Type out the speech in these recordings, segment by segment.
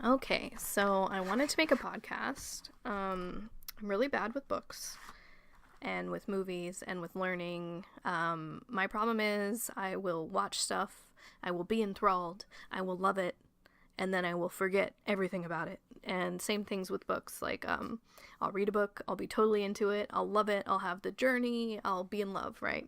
Okay, so I wanted to make a podcast. I'm really bad with books and with movies and with learning. My problem is I will watch stuff, I will be enthralled, I will love it, and then I will forget everything about it. And same things with books. I'll read a book, I'll be totally into it, I'll love it, I'll have the journey, I'll be in love, right?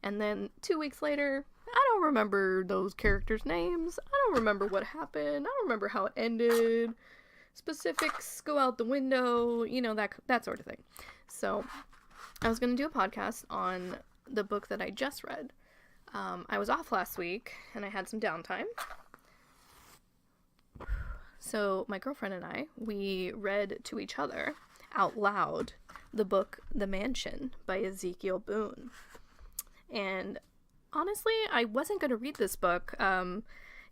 And then 2 weeks later, I don't remember those characters' names. I don't remember what happened. I don't remember how it ended. Specifics go out the window, that sort of thing. So I was going to do a podcast on the book that I just read. I was off last week, and I had some downtime. So my girlfriend and I, we read to each other out loud the book The Mansion by Ezekiel Boone. And honestly, I wasn't going to read this book.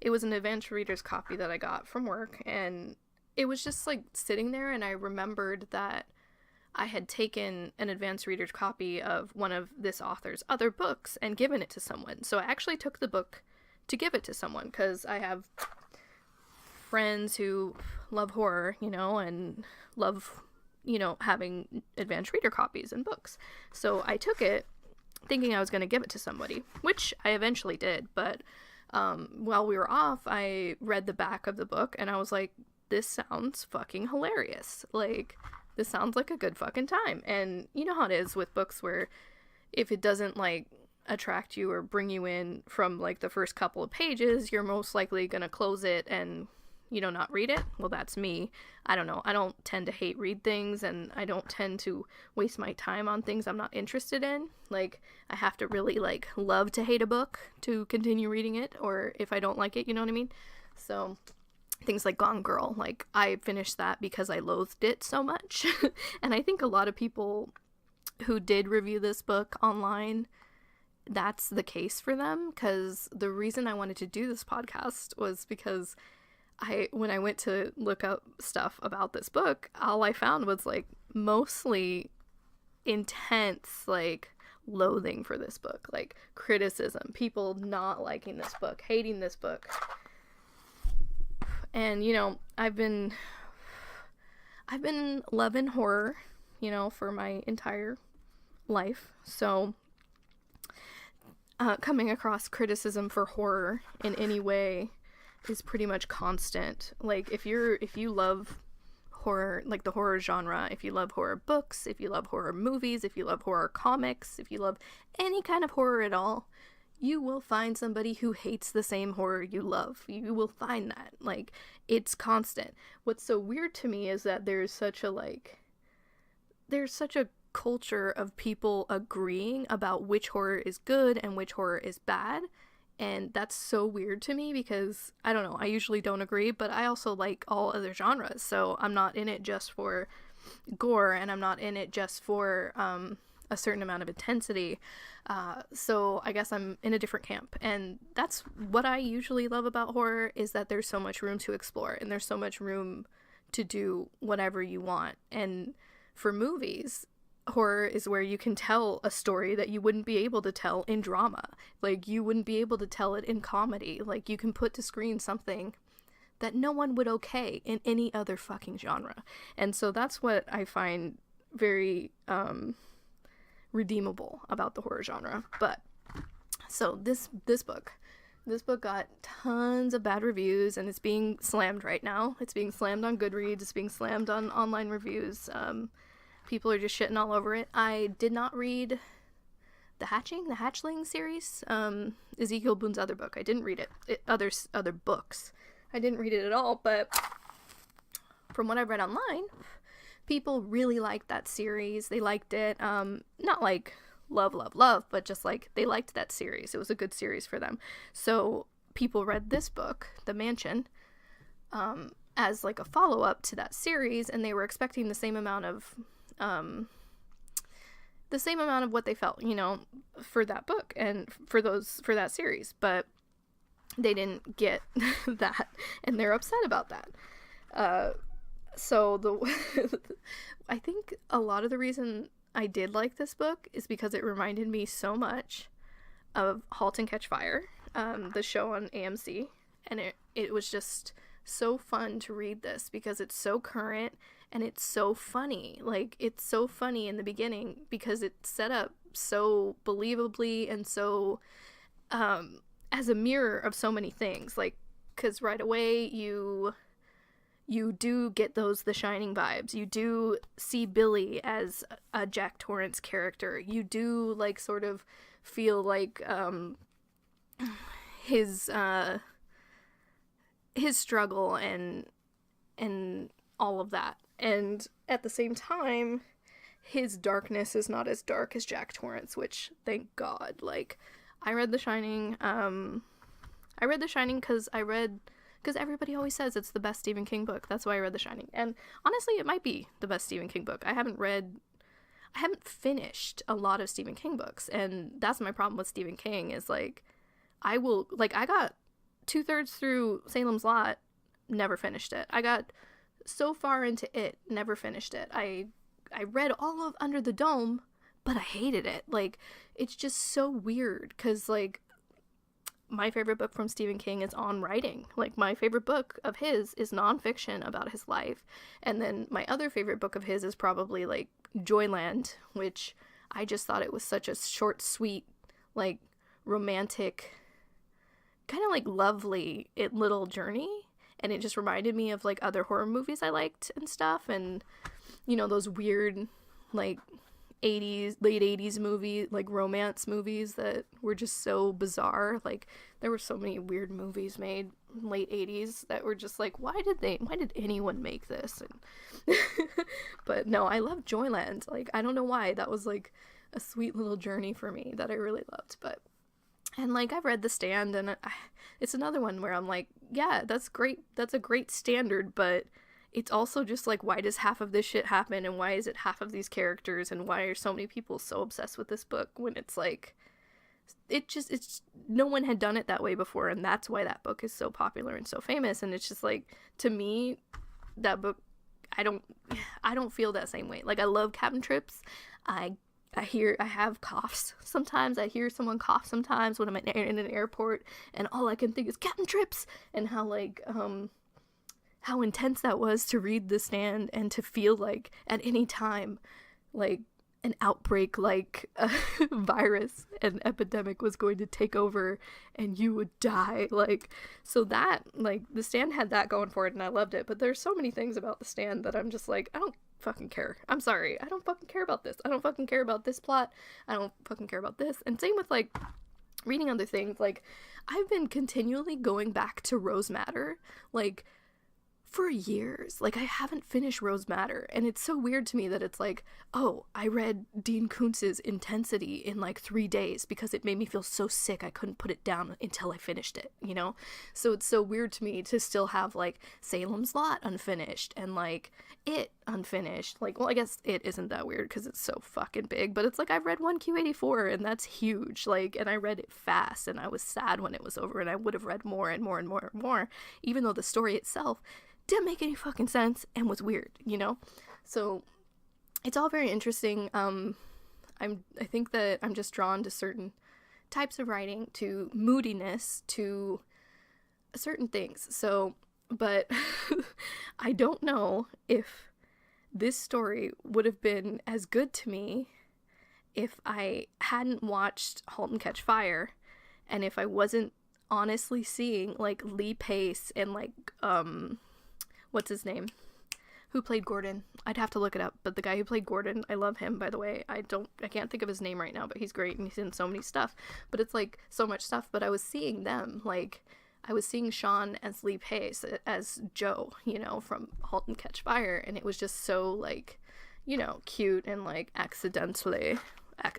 It was an advanced reader's copy that I got from work, and it was just sitting there, and I remembered that I had taken an advanced reader's copy of one of this author's other books and given it to someone. So I actually took the book to give it to someone because I have friends who love horror, and love, having advanced reader copies and books. So I took it thinking I was going to give it to somebody, which I eventually did, but while we were off, I read the back of the book, and I was like, this sounds fucking hilarious. This sounds like a good fucking time. And you know how it is with books where if it doesn't, attract you or bring you in from, the first couple of pages, you're most likely going to close it and not read it. Well, that's me. I don't know. I don't tend to read things, and I don't tend to waste my time on things I'm not interested in. I have to really, love to hate a book to continue reading it, or if I don't like it, you know what I mean? So, things like Gone Girl, I finished that because I loathed it so much. And I think a lot of people who did review this book online, that's the case for them, because the reason I wanted to do this podcast was because when I went to look up stuff about this book, all I found was mostly intense loathing for this book, criticism, people not liking this book, hating this book. And I've been loving horror, for my entire life. So coming across criticism for horror in any way is pretty much constant. If you love horror, the horror genre, if you love horror books, if you love horror movies, if you love horror comics, if you love any kind of horror at all, you will find somebody who hates the same horror you love. You will find that. It's constant. What's so weird to me is that there's such a culture of people agreeing about which horror is good and which horror is bad. And that's so weird to me because, I don't know, I usually don't agree, but I also like all other genres. So I'm not in it just for gore, and I'm not in it just for a certain amount of intensity. So I guess I'm in a different camp. And that's what I usually love about horror, is that there's so much room to explore, and there's so much room to do whatever you want. And for movies, horror is where you can tell a story that you wouldn't be able to tell in drama. You wouldn't be able to tell it in comedy. You can put to screen something that no one would okay in any other fucking genre. And so that's what I find very redeemable about the horror genre. But so this book got tons of bad reviews, and it's being slammed right now. It's being slammed on Goodreads. It's being slammed on online reviews. People are just shitting all over it. I did not read the Hatchling series, Ezekiel Boone's other book. I didn't read it. Other books. I didn't read it at all, but from what I've read online, people really liked that series. They liked it. Not love, but just they liked that series. It was a good series for them. So people read this book, The Mansion, as a follow-up to that series, and they were expecting the same amount of what they felt, for that book and for that series, but they didn't get that, and they're upset about that. So I think a lot of the reason I did like this book is because it reminded me so much of *HALT Catch Fire*, the show on AMC, and it was just so fun to read this because it's so current and it's so funny. Like, it's so funny in the beginning because it's set up so believably and so as a mirror of so many things. Like, because right away you do get those The Shining vibes. You do see Billy as a Jack Torrance character. You do, like, sort of feel like his struggle and all of that. And at the same time, his darkness is not as dark as Jack Torrance, which, thank God. Like, I read The Shining because everybody always says it's the best Stephen King book. That's why I read The Shining. And honestly, it might be the best Stephen King book. I haven't finished a lot of Stephen King books, and that's my problem with Stephen King is, like, I got 2/3 through Salem's Lot, never finished it. I got so far into it, never finished it. I read all of Under the Dome, but I hated it. Like, it's just so weird, because, like, my favorite book from Stephen King is on writing. Like, my favorite book of his is nonfiction about his life. And then my other favorite book of his is probably, like, Joyland, which I just thought it was such a short, sweet, like, romantic, kind of, like, lovely little journey. And it just reminded me of, like, other horror movies I liked and stuff. And, you know, those weird, like, late 80s movie, like, romance movies that were just so bizarre. Like, there were so many weird movies made in late 80s that were just like, why did anyone make this? And but no, I love Joyland. Like, I don't know why. That was, like, a sweet little journey for me that I really loved. And, like, I've read The Stand, and it's another one where I'm like, yeah, that's great. That's a great standard, but it's also just like, why does half of this shit happen, and why is it half of these characters, and why are so many people so obsessed with this book when it's like, it's no one had done it that way before, and that's why that book is so popular and so famous. And it's just like, to me, that book, I don't feel that same way. Like, I love Cabin Trips. I have coughs sometimes. I hear someone cough sometimes when I'm in an airport, and all I can think is Cabin Trips, and how, like, how intense that was to read The Stand and to feel like at any time, like, an outbreak, like a virus, an epidemic was going to take over and you would die. Like, so that, like, The Stand had that going for it, and I loved it. But there's so many things about The Stand that I'm just like, I don't fucking care. I'm sorry. I don't fucking care about this. I don't fucking care about this plot. I don't fucking care about this. And same with, like, reading other things. Like, I've been continually going back to Rose Madder, like, for years. Like, I haven't finished Rose Madder, and it's so weird to me that it's like, oh, I read Dean Koontz's Intensity in, like, 3 days because it made me feel so sick I couldn't put it down until I finished it, you know? So it's so weird to me to still have, like, Salem's Lot unfinished, and, like, It unfinished. Like, well, I guess It isn't that weird because it's so fucking big, but it's like, I've read 1Q84, and that's huge, like, and I read it fast, and I was sad when it was over, and I would have read more and more and more and more, even though the story itself didn't make any fucking sense and was weird, you know? So it's all very interesting. I think that I'm just drawn to certain types of writing, to moodiness, to certain things. So, but I don't know if this story would have been as good to me if I hadn't watched *Halt Catch Fire*, and if I wasn't honestly seeing, like, Lee Pace and, like, what's his name? Who played Gordon? I'd have to look it up, but the guy who played Gordon, I love him, by the way. I can't think of his name right now, but he's great, and he's in so many stuff. But it's, like, so much stuff, but I was seeing them, like, I was seeing Sean as Lee Pace, as Joe, you know, from *Halt and Catch Fire*, and it was just so, like, you know, cute and, like, accidentally,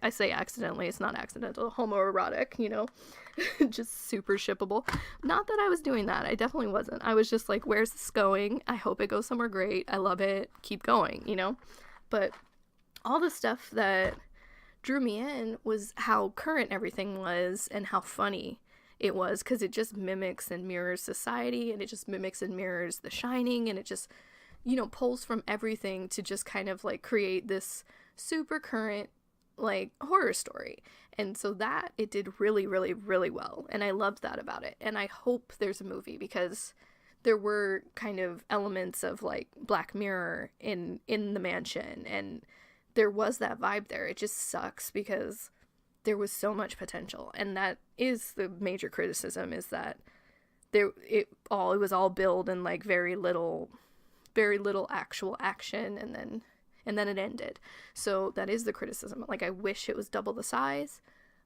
I say accidentally, it's not accidental, homoerotic, you know, just super shippable. Not that I was doing that, I definitely wasn't. I was just like, where's this going? I hope it goes somewhere great. I love it. Keep going, you know? But all the stuff that drew me in was how current everything was and how funny it was, because it just mimics and mirrors society, and it just mimics and mirrors The Shining, and it just, you know, pulls from everything to just kind of, like, create this super current, like, horror story. And so that it did really, really, really well, and I loved that about it. And I hope there's a movie, because there were kind of elements of like Black Mirror in the mansion, and there was that vibe there. It just sucks because there was so much potential, and that is the major criticism, is that it was all build and like very little actual action, and then it ended. So that is the criticism. Like, I wish it was double the size.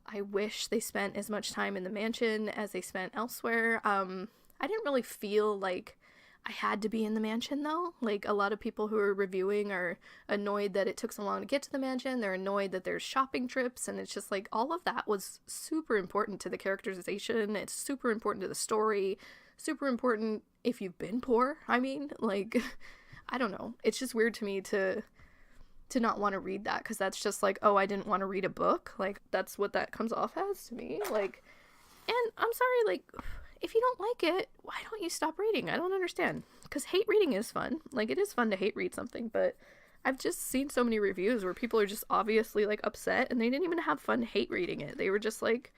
I wish they spent as much time in the mansion as they spent elsewhere. I didn't really feel like I had to be in the mansion, though. Like, a lot of people who are reviewing are annoyed that it took so long to get to the mansion. They're annoyed that there's shopping trips, and it's just like, all of that was super important to the characterization. It's super important to the story. Super important if you've been poor. I mean, like, I don't know. It's just weird to me to not want to read that, because that's just like, oh, I didn't want to read a book. Like, that's what that comes off as to me. Like, and I'm sorry, like, if you don't like it, why don't you stop reading? I don't understand. Because hate reading is fun. Like, it is fun to hate read something, but I've just seen so many reviews where people are just obviously, like, upset, and they didn't even have fun hate reading it. They were just like,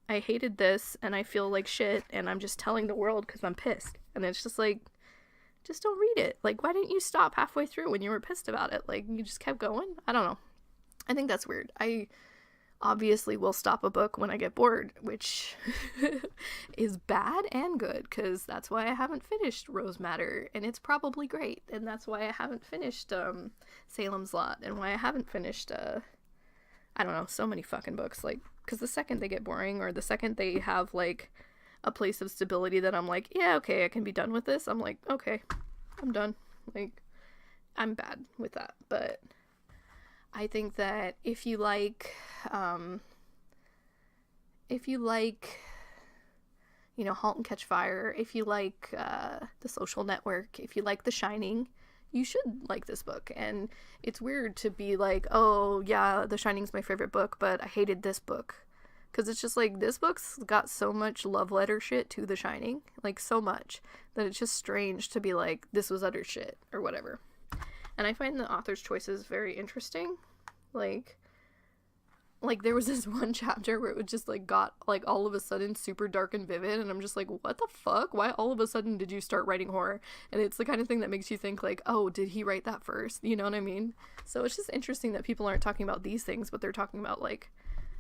I hated this, and I feel like shit, and I'm just telling the world because I'm pissed. And it's just like, just don't read it. Like, why didn't you stop halfway through when you were pissed about it? Like, you just kept going? I don't know. I think that's weird. I obviously will stop a book when I get bored, which is bad and good, because that's why I haven't finished Rose Madder, and it's probably great, and that's why I haven't finished Salem's Lot, and why I haven't finished I don't know, so many fucking books. Like, because the second they get boring, or the second they have like a place of stability that I'm like, yeah, okay, I can be done with this, I'm like, okay, I'm done. Like, I'm bad with that. But I think that if you like, you know, Halt and Catch Fire, if you like The Social Network, if you like The Shining, you should like this book. And it's weird to be like, oh yeah, The Shining's my favorite book, but I hated this book. Because it's just like, this book's got so much love letter shit to The Shining, like so much, that it's just strange to be like, this was utter shit, or whatever. And I find the author's choices very interesting. Like there was this one chapter where it would just like got like all of a sudden super dark and vivid, and I'm just like, what the fuck? Why all of a sudden did you start writing horror? And it's the kind of thing that makes you think like, oh, did he write that first? You know what I mean? So it's just interesting that people aren't talking about these things, but they're talking about like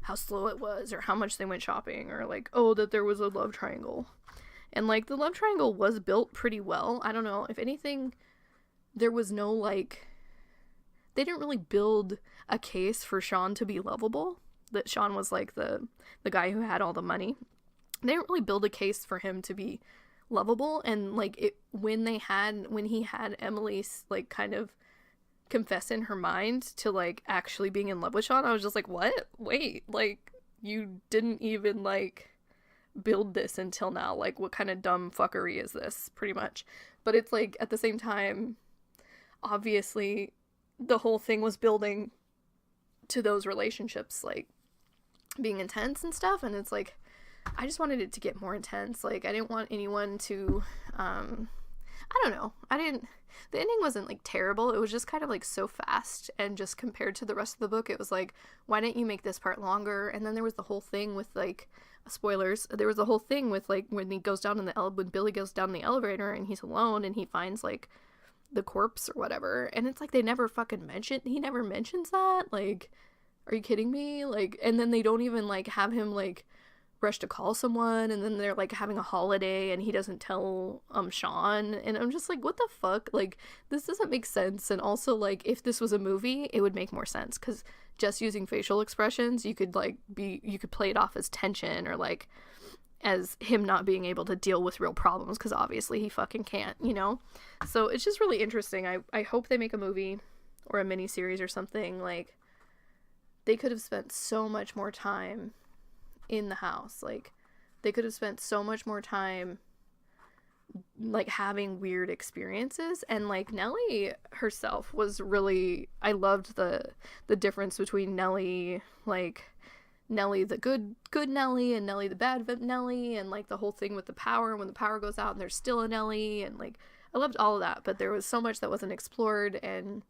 how slow it was, or how much they went shopping, or like, oh, that there was a love triangle. And like, the love triangle was built pretty well. I don't know, if anything, there was no like, they didn't really build a case for Sean to be lovable, that Sean was like the guy who had all the money. They didn't really build a case for him to be lovable. And like, when he had Emily like kind of confess in her mind to like actually being in love with Sean, I was just like, what? Wait, like, you didn't even like build this until now. Like, what kind of dumb fuckery is this, pretty much? But it's like, at the same time, obviously the whole thing was building to those relationships like being intense and stuff, and it's like, I just wanted it to get more intense. Like, I didn't want anyone to I don't know, the ending wasn't like terrible, it was just kind of like so fast, and just compared to the rest of the book, it was like, why didn't you make this part longer? And then there was the whole thing with like, spoilers, there was the whole thing with like, when Billy goes down in the elevator and he's alone and he finds like the corpse or whatever, and it's like, he never mentions that. Like, are you kidding me? Like, and then they don't even like have him like rush to call someone, and then they're like having a holiday and he doesn't tell Sean, and I'm just like, what the fuck? Like, this doesn't make sense. And also, like, if this was a movie, it would make more sense, because just using facial expressions, you could play it off as tension, or like as him not being able to deal with real problems, because obviously he fucking can't, you know? So it's just really interesting. I hope they make a movie or a miniseries or something. Like, they could have spent so much more time in the house. Like, they could have spent so much more time like having weird experiences. And like, Nellie herself was really, I loved the difference between Nellie, like Nellie the good Nellie, and Nellie the bad Nellie, and like the whole thing with the power, when the power goes out and there's still a Nellie, and like, I loved all of that, but there was so much that wasn't explored, and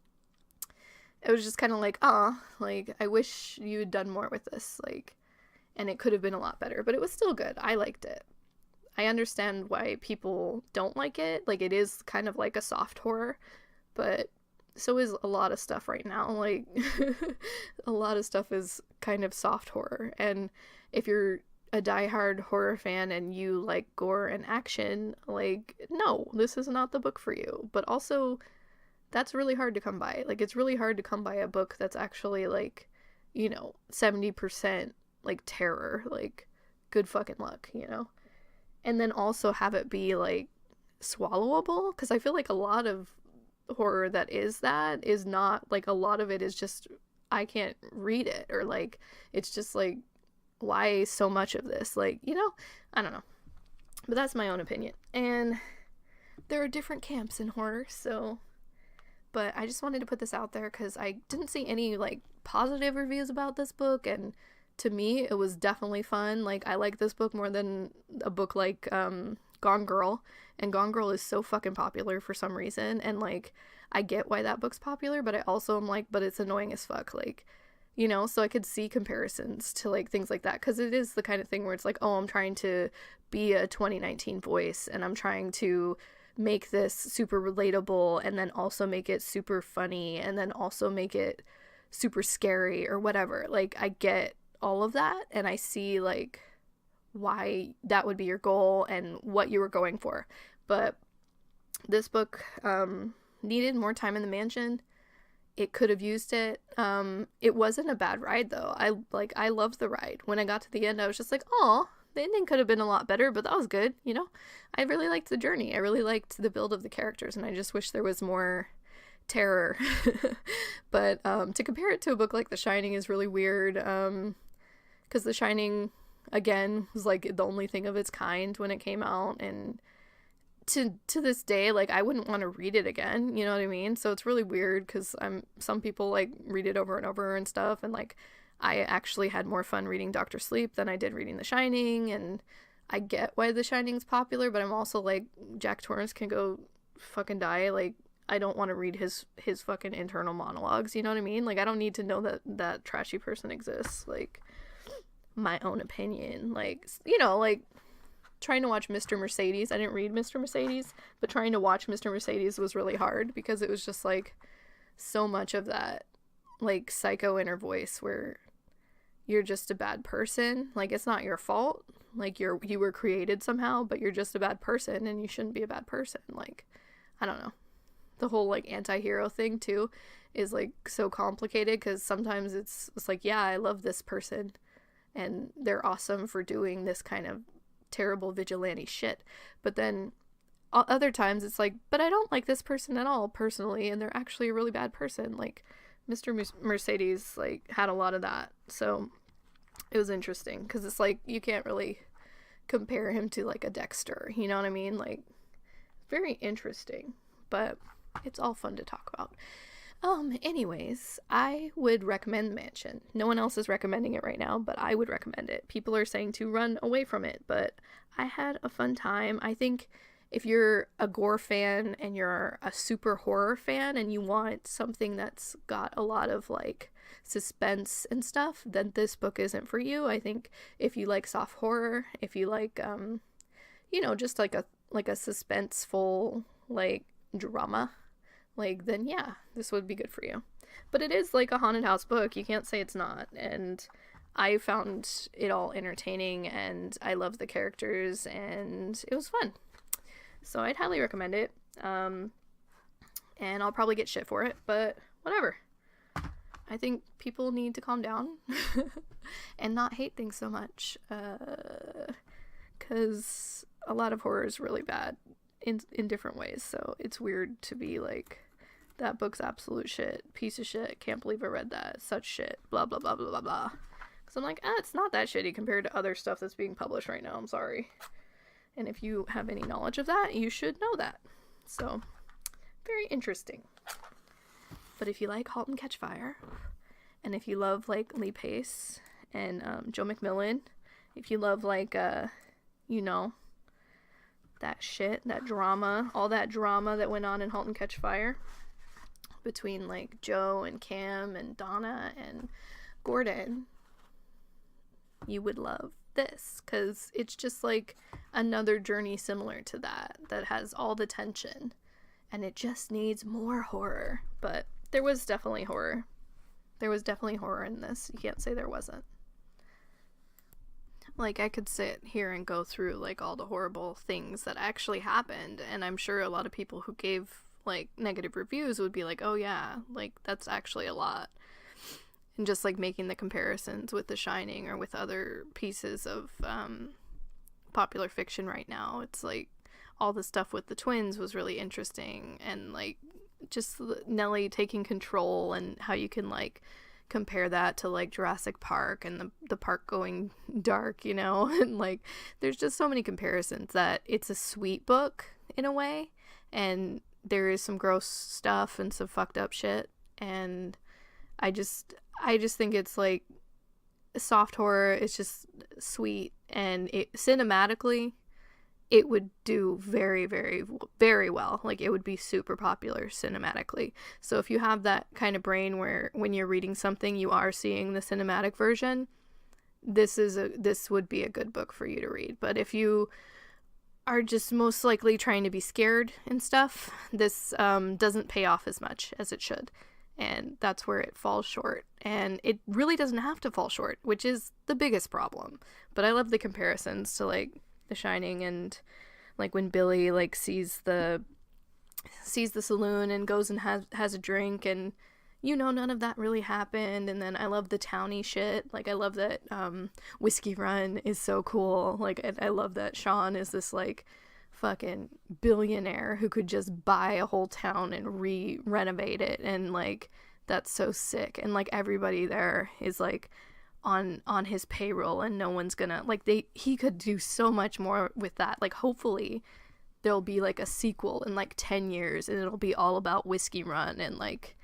it was just kind of like, like, I wish you had done more with this, like, and it could have been a lot better, but it was still good. I liked it. I understand why people don't like it. Like, it is kind of like a soft horror, but so is a lot of stuff right now. Like, a lot of stuff is kind of soft horror. And if you're a diehard horror fan and you like gore and action, like, no, this is not the book for you. But also, that's really hard to come by. Like, it's really hard to come by a book that's actually, like, 70% like terror. Like, good fucking luck, And then also have it be like swallowable, because I feel like a lot of horror that is not, like, a lot of it is just, I can't read it, or like it's just like, why so much of this, like, I don't know, but that's my own opinion, and there are different camps in horror. So, but I just wanted to put this out there because I didn't see any like positive reviews about this book, and to me it was definitely fun. Like, I like this book more than a book like Gone Girl, and Gone Girl is so fucking popular for some reason, and like, I get why that book's popular, but I also am like, but it's annoying as fuck, like, so I could see comparisons to like things like that, because it is the kind of thing where it's like, oh, I'm trying to be a 2019 voice, and I'm trying to make this super relatable, and then also make it super funny, and then also make it super scary or whatever. Like, I get all of that, and I see like why that would be your goal and what you were going for. But this book needed more time in the mansion. It could have used it. It wasn't a bad ride though. I loved the ride. When I got to the end, I was just like, oh, the ending could have been a lot better, but that was good, I really liked the journey. I really liked the build of the characters, and I just wish there was more terror. But to compare it to a book like The Shining is really weird, because The Shining, again, was like the only thing of its kind when it came out, and to this day, like, I wouldn't want to read it again, you know what I mean? So it's really weird, because some people like read it over and over and stuff, and like, I actually had more fun reading Dr. Sleep than I did reading The Shining, and I get why The Shining's popular, but I'm also like, Jack Torrance can go fucking die. Like, I don't want to read his fucking internal monologues, you know what I mean? Like, I don't need to know that trashy person exists. Like, my own opinion, like, like, trying to watch Mr. Mercedes. I didn't read Mr. Mercedes, but trying to watch Mr. Mercedes was really hard, because it was just like so much of that like psycho inner voice where you're just a bad person. Like, it's not your fault. Like, you were created somehow, but you're just a bad person, and you shouldn't be a bad person. Like, I don't know. The whole like anti-hero thing too is like so complicated, because sometimes it's like, yeah, I love this person and they're awesome for doing this kind of terrible vigilante shit, but then other times it's like, but I don't like this person at all personally, and they're actually a really bad person. Like, Mr. Mercedes like had a lot of that, so it was interesting, because it's like, you can't really compare him to like a Dexter, you know what I mean? Like, very interesting, but it's all fun to talk about. Anyways, I would recommend The Mansion. No one else is recommending it right now, but I would recommend it. People are saying to run away from it, but I had a fun time. I think if you're a gore fan and you're a super horror fan and you want something that's got a lot of like suspense and stuff, then this book isn't for you. I think if you like soft horror, if you like just like a suspenseful like drama, like, then yeah, this would be good for you. But it is like a haunted house book. You can't say it's not. And I found it all entertaining, and I love the characters, and it was fun. So I'd highly recommend it. And I'll probably get shit for it, but whatever. I think people need to calm down and not hate things so much. Because a lot of horror is really bad in different ways. So it's weird to be like, that book's absolute shit, piece of shit, can't believe I read that, such shit, blah blah blah blah blah blah. Because I'm like, it's not that shitty compared to other stuff that's being published right now, I'm sorry. And if you have any knowledge of that, you should know that. So, very interesting. But if you like *Halt and Catch Fire*, and if you love like Lee Pace and Joe McMillan, if you love like that shit, that drama, all that drama that went on in *Halt and Catch Fire* between like Joe and Cam and Donna and Gordon, you would love this, because it's just like another journey similar to that has all the tension, and it just needs more horror. But there was definitely horror. There was definitely horror in this. You can't say there wasn't. Like, I could sit here and go through, like, all the horrible things that actually happened, and I'm sure a lot of people who gave, like, negative reviews would be like, oh yeah, like, that's actually a lot. And just, like, making the comparisons with The Shining or with other pieces of popular fiction right now, it's like, all the stuff with the twins was really interesting, and, like, just Nellie taking control and how you can, like, compare that to, like, Jurassic Park and the park going dark, you know. And, like, there's just so many comparisons that it's a sweet book in a way, and there is some gross stuff and some fucked up shit, and I just think it's, like, soft horror. It's just sweet, and it cinematically it would do very, very, very well. Like, it would be super popular cinematically. So if you have that kind of brain where when you're reading something, you are seeing the cinematic version, this would be a good book for you to read. But if you are just most likely trying to be scared and stuff, this doesn't pay off as much as it should. And that's where it falls short. And it really doesn't have to fall short, which is the biggest problem. But I love the comparisons to, like, The Shining, and, like, when Billy, like, sees the saloon and goes and has a drink, and, you know, none of that really happened. And then I love the towny shit. Like, I love that Whiskey Run is so cool. Like, I love that Sean is this, like, fucking billionaire who could just buy a whole town and renovate it, and, like, that's so sick. And, like, everybody there is, like, on his payroll, and no one's gonna, like, he could do so much more with that. Like, hopefully there'll be, like, a sequel in, like, 10 years, and it'll be all about Whiskey Run and, like,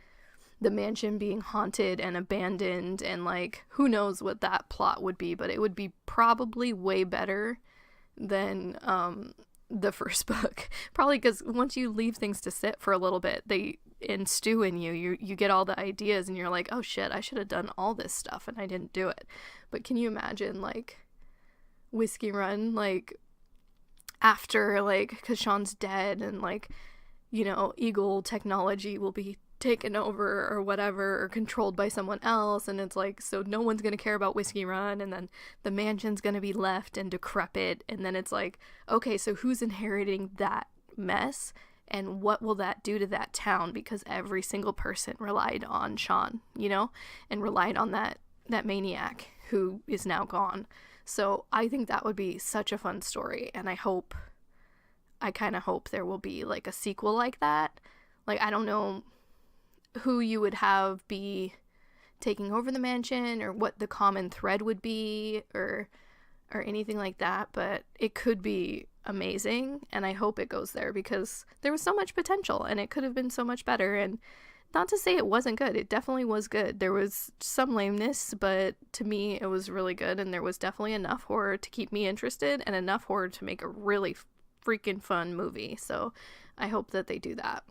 the mansion being haunted and abandoned, and, like, who knows what that plot would be, but it would be probably way better than the first book. Probably because once you leave things to sit for a little bit, they stew in you get all the ideas, and you're like, oh shit, I should have done all this stuff and I didn't do it. But can you imagine, like, Whiskey Run, like, after, like, because Sean's dead, and, like, you know, Eagle technology will be taken over or whatever, or controlled by someone else, and it's like, so no one's gonna care about Whiskey Run, and then the mansion's gonna be left and decrepit, and then it's like, okay, so who's inheriting that mess, and what will that do to that town, because every single person relied on Sean, you know, and relied on that maniac who is now gone. So I think that would be such a fun story, and I kind of hope there will be, like, a sequel like that. Like, I don't know who you would have be taking over the mansion, or what the common thread would be, or anything like that, but it could be amazing, and I hope it goes there, because there was so much potential, and it could have been so much better. And not to say it wasn't good, it definitely was good. There was some lameness, but to me it was really good, and there was definitely enough horror to keep me interested, and enough horror to make a really freaking fun movie. So I hope that they do that.